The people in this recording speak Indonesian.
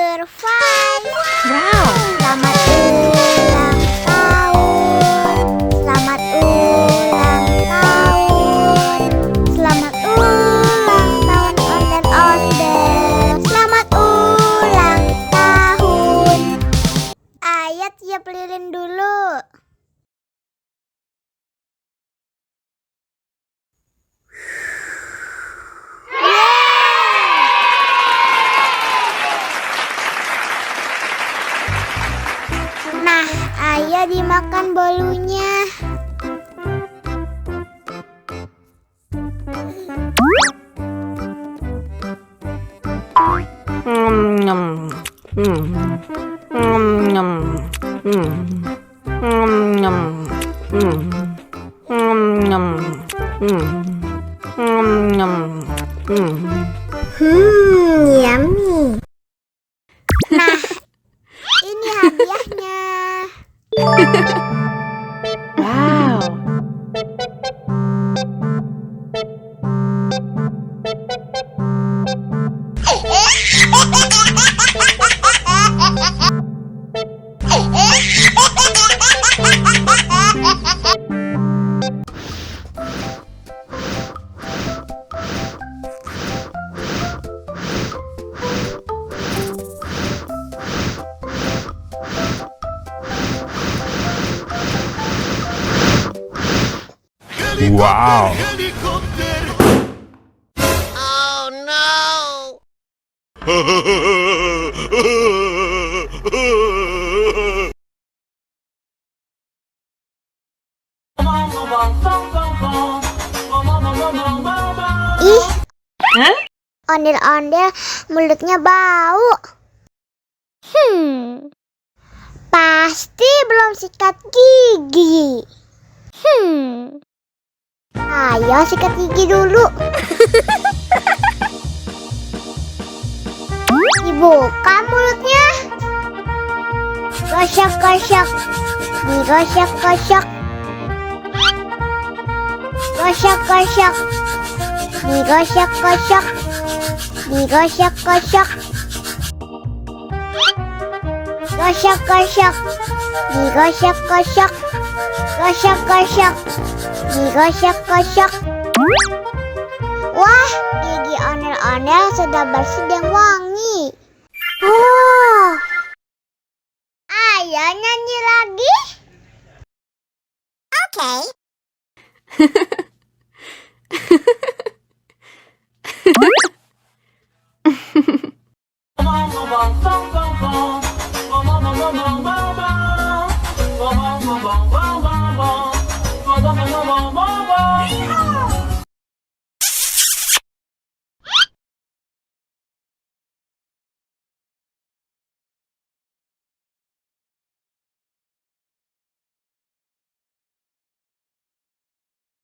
survive. Wow. Selamat ulang tahun. Selamat ulang tahun. Selamat ulang tahun ondel-ondel. Selamat ulang tahun. Ayat tiup lilin dulu. Nah, ayo dimakan bolunya. Yummy. Nah, ini hadiahnya. Wow. Wow. Oh no! Ih, Hah? ondel-ondel mulutnya bau. Pasti belum sikat gigi. Ayo sikat gigi dulu. Dibuka mulutnya. Gosok-gosok. Digosok-gosok. Gosok-gosok. Digosok-gosok. Digosok-gosok. Gosok-gosok. Digosok-gosok. Gosok-gosok. Digosok-gosok. Wah, gigi ondel-ondel sudah bersih dan wangi. Oh, ayo nyanyi lagi. Oke. Bong bong bong bong bong bong bong bong bong bong bong bong bong